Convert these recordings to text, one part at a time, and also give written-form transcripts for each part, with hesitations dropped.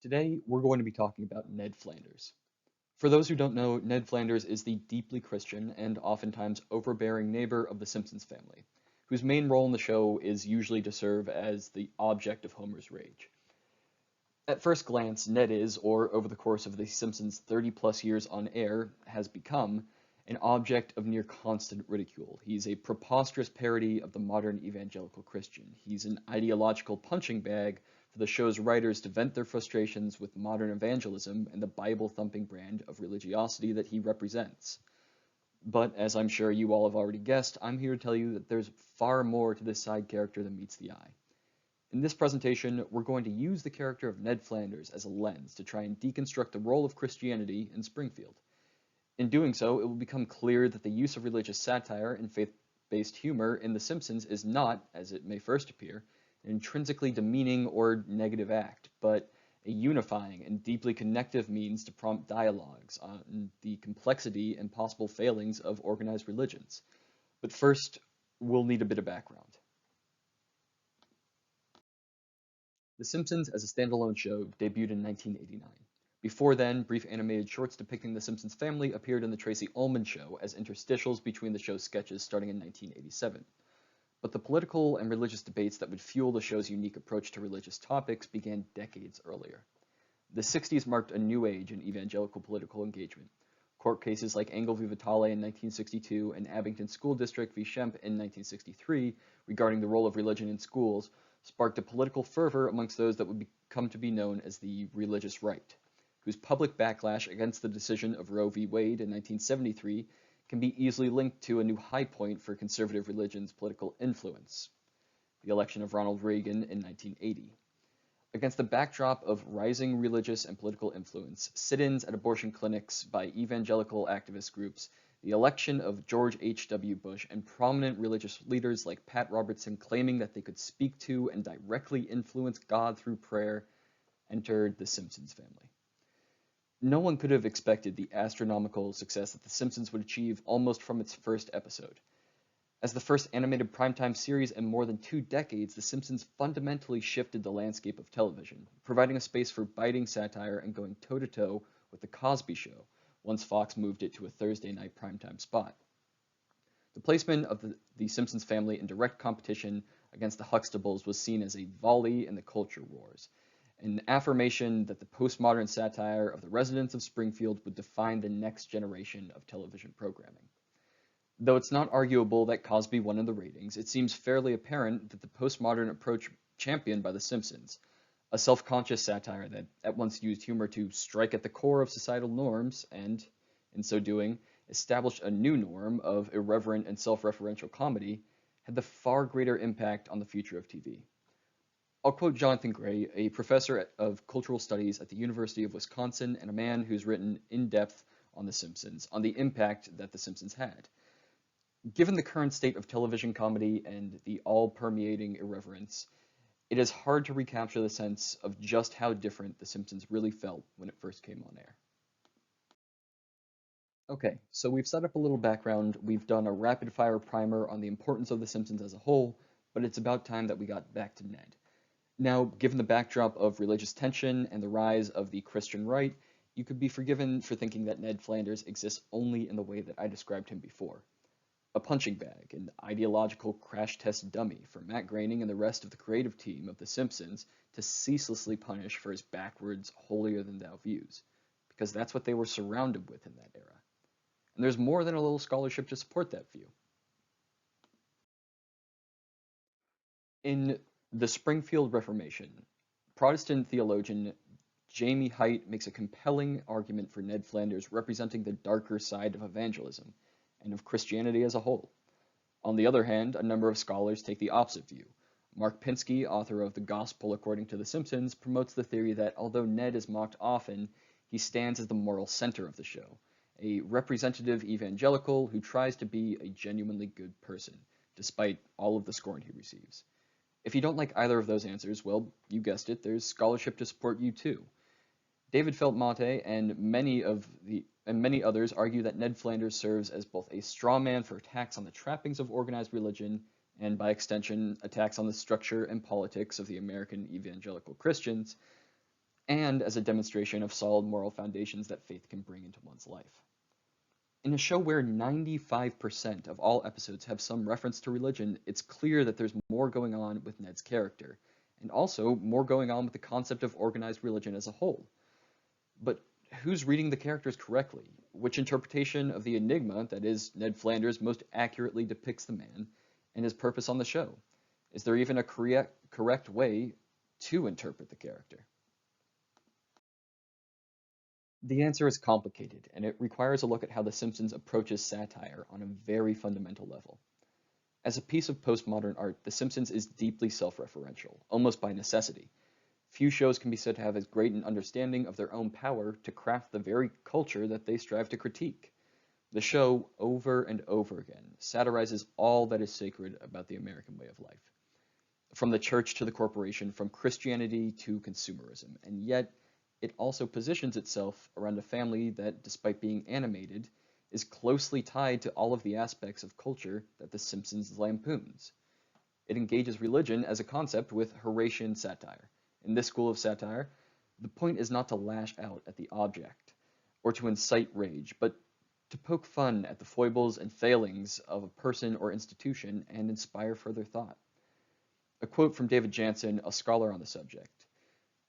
Today, we're going to be talking about Ned Flanders. For those who don't know, Ned Flanders is the deeply Christian and oftentimes overbearing neighbor of the Simpsons family, whose main role in the show is usually to serve as the object of Homer's rage. At first glance, Ned is, or over the course of The Simpsons' 30 plus years on air, has become, an object of near constant ridicule. He's a preposterous parody of the modern evangelical Christian. He's an ideological punching bag for the show's writers to vent their frustrations with modern evangelism and the Bible-thumping brand of religiosity that he represents. But as I'm sure you all have already guessed, I'm here to tell you that there's far more to this side character than meets the eye. In this presentation, we're going to use the character of Ned Flanders as a lens to try and deconstruct the role of Christianity in Springfield. In doing so, it will become clear that the use of religious satire and faith-based humor in The Simpsons is not, as it may first appear, an intrinsically demeaning or negative act, but a unifying and deeply connective means to prompt dialogues on the complexity and possible failings of organized religions. But first, we'll need a bit of background. The Simpsons as a standalone show debuted in 1989. Before then, brief animated shorts depicting the Simpsons family appeared in The Tracy Ullman Show as interstitials between the show's sketches starting in 1987. But the political and religious debates that would fuel the show's unique approach to religious topics began decades earlier. The 60s marked a new age in evangelical political engagement. Court cases like ENGL v. Vitale in 1962 and Abington School District v. Schempp in 1963 regarding the role of religion in schools sparked a political fervor amongst those that would come to be known as the religious right, whose public backlash against the decision of Roe v. Wade in 1973 can be easily linked to a new high point for conservative religion's political influence, the election of Ronald Reagan in 1980. Against the backdrop of rising religious and political influence, sit-ins at abortion clinics by evangelical activist groups, the election of George H.W. Bush, and prominent religious leaders like Pat Robertson claiming that they could speak to and directly influence God through prayer entered the Simpsons family. No one could have expected the astronomical success that The Simpsons would achieve almost from its first episode. As the first animated primetime series in more than 2 decades, The Simpsons fundamentally shifted the landscape of television, providing a space for biting satire and going toe-to-toe with The Cosby Show, once Fox moved it to a Thursday night primetime spot. The placement of the Simpsons family in direct competition against the Huxtables was seen as a volley in the culture wars, an affirmation that the postmodern satire of the residents of Springfield would define the next generation of television programming. Though it's not arguable that Cosby won in the ratings, it seems fairly apparent that the postmodern approach championed by The Simpsons, a self-conscious satire that at once used humor to strike at the core of societal norms and, in so doing, established a new norm of irreverent and self-referential comedy, had the far greater impact on the future of TV. I'll quote Jonathan Gray, a professor of cultural studies at the University of Wisconsin and a man who's written in depth on The Simpsons, on the impact that The Simpsons had. Given the current state of television comedy and the all-permeating irreverence, it is hard to recapture the sense of just how different The Simpsons really felt when it first came on air. Okay, so we've set up a little background, we've done a rapid-fire primer on the importance of The Simpsons as a whole, but it's about time that we got back to Ned. Now, given the backdrop of religious tension and the rise of the Christian right, you could be forgiven for thinking that Ned Flanders exists only in the way that I described him before. A punching bag, an ideological crash test dummy for Matt Groening and the rest of the creative team of The Simpsons to ceaselessly punish for his backwards, holier-than-thou views, because that's what they were surrounded with in that era. And there's more than a little scholarship to support that view. In The Springfield Reformation, Protestant theologian Jamie Height makes a compelling argument for Ned Flanders representing the darker side of evangelism and of Christianity as a whole. On the other hand, a number of scholars take the opposite view. Mark Pinsky, author of The Gospel According to The Simpsons, promotes the theory that although Ned is mocked often, he stands as the moral center of the show, a representative evangelical who tries to be a genuinely good person, despite all of the scorn he receives. If you don't like either of those answers, well, you guessed it, there's scholarship to support you too. David Felt-Mate and many others argue that Ned Flanders serves as both a straw man for attacks on the trappings of organized religion and, by extension, attacks on the structure and politics of the American evangelical Christians, and as a demonstration of solid moral foundations that faith can bring into one's life. In a show where 95% of all episodes have some reference to religion, it's clear that there's more going on with Ned's character, and also more going on with the concept of organized religion as a whole. But who's reading the characters correctly? Which interpretation of the enigma, that is, Ned Flanders, most accurately depicts the man and his purpose on the show? Is there even a correct way to interpret the character? The answer is complicated, and it requires a look at how The Simpsons approaches satire on a very fundamental level. As a piece of postmodern art, The Simpsons is deeply self-referential, almost by necessity. Few shows can be said to have as great an understanding of their own power to craft the very culture that they strive to critique. The show, over and over again, satirizes all that is sacred about the American way of life. From the church to the corporation, from Christianity to consumerism, and yet it also positions itself around a family that, despite being animated, is closely tied to all of the aspects of culture that The Simpsons lampoons. It engages religion as a concept with Horatian satire. In this school of satire, the point is not to lash out at the object or to incite rage, but to poke fun at the foibles and failings of a person or institution and inspire further thought. A quote from David Jansen, a scholar on the subject.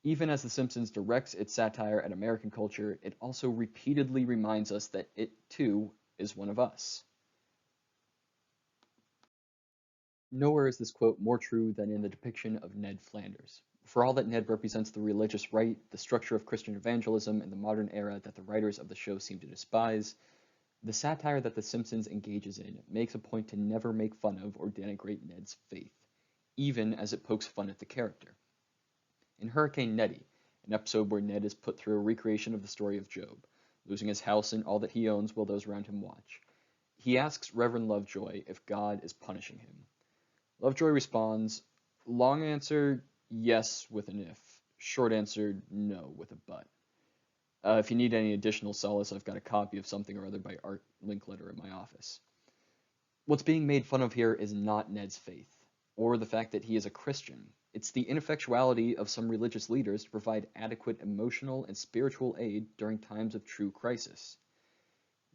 Even as The Simpsons directs its satire at American culture, it also repeatedly reminds us that it, too, is one of us. Nowhere is this quote more true than in the depiction of Ned Flanders. For all that Ned represents the religious right, the structure of Christian evangelism, and the modern era that the writers of the show seem to despise, the satire that The Simpsons engages in makes a point to never make fun of or denigrate Ned's faith, even as it pokes fun at the character. In Hurricane Nettie, an episode where Ned is put through a recreation of the story of Job, losing his house and all that he owns while those around him watch, he asks Reverend Lovejoy if God is punishing him. Lovejoy responds, long answer, yes with an if. Short answer, no with a but. If you need any additional solace, I've got a copy of something or other by Art Linkletter in my office. What's being made fun of here is not Ned's faith, or the fact that he is a Christian. It's the ineffectuality of some religious leaders to provide adequate emotional and spiritual aid during times of true crisis.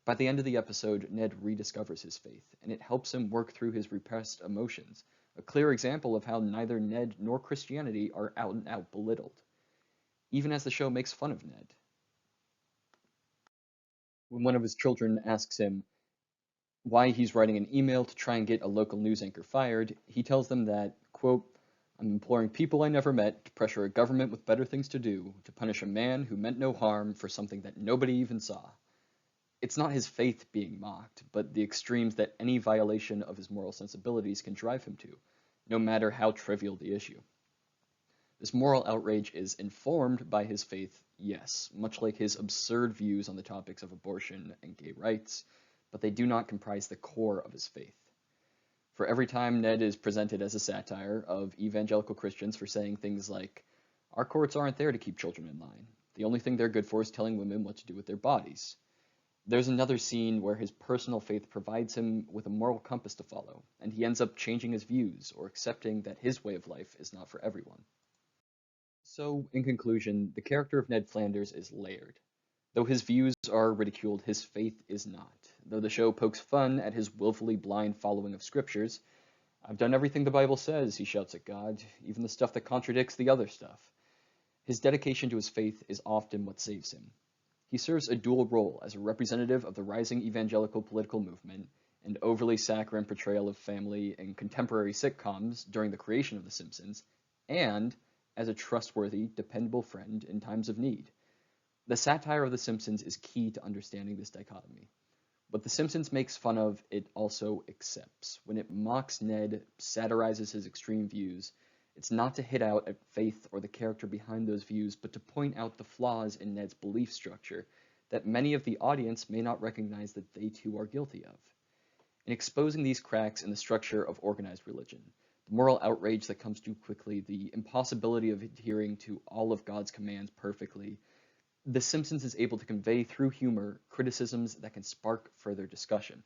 By the end of the episode, Ned rediscovers his faith, and it helps him work through his repressed emotions, a clear example of how neither Ned nor Christianity are out and out belittled, even as the show makes fun of Ned. When one of his children asks him why he's writing an email to try and get a local news anchor fired, he tells them that, quote, I'm imploring people I never met to pressure a government with better things to do, to punish a man who meant no harm for something that nobody even saw. It's not his faith being mocked, but the extremes that any violation of his moral sensibilities can drive him to, no matter how trivial the issue. This moral outrage is informed by his faith, yes, much like his absurd views on the topics of abortion and gay rights, but they do not comprise the core of his faith. For every time Ned is presented as a satire of evangelical Christians for saying things like, our courts aren't there to keep children in line. The only thing they're good for is telling women what to do with their bodies. There's another scene where his personal faith provides him with a moral compass to follow, and he ends up changing his views or accepting that his way of life is not for everyone. So, in conclusion, the character of Ned Flanders is layered. Though his views are ridiculed, his faith is not. Though the show pokes fun at his willfully blind following of scriptures, I've done everything the Bible says, he shouts at God, even the stuff that contradicts the other stuff. His dedication to his faith is often what saves him. He serves a dual role as a representative of the rising evangelical political movement, an overly saccharine portrayal of family in contemporary sitcoms during the creation of The Simpsons, and as a trustworthy, dependable friend in times of need. The satire of The Simpsons is key to understanding this dichotomy. What The Simpsons makes fun of, it also accepts. When it mocks Ned, satirizes his extreme views, it's not to hit out at faith or the character behind those views, but to point out the flaws in Ned's belief structure that many of the audience may not recognize that they too are guilty of. In exposing these cracks in the structure of organized religion, the moral outrage that comes too quickly, the impossibility of adhering to all of God's commands perfectly, The Simpsons is able to convey through humor criticisms that can spark further discussion.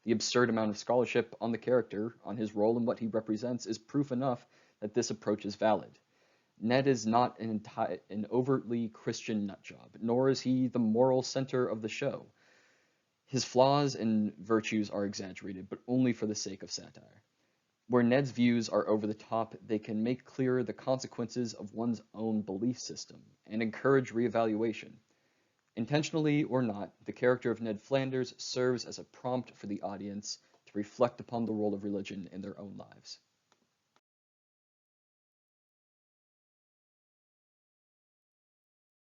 The absurd amount of scholarship on the character, on his role and what he represents, is proof enough that this approach is valid. Ned is not an overtly Christian nutjob, nor is he the moral center of the show. His flaws and virtues are exaggerated, but only for the sake of satire. Where Ned's views are over the top, they can make clearer the consequences of one's own belief system and encourage reevaluation. Intentionally or not, the character of Ned Flanders serves as a prompt for the audience to reflect upon the role of religion in their own lives.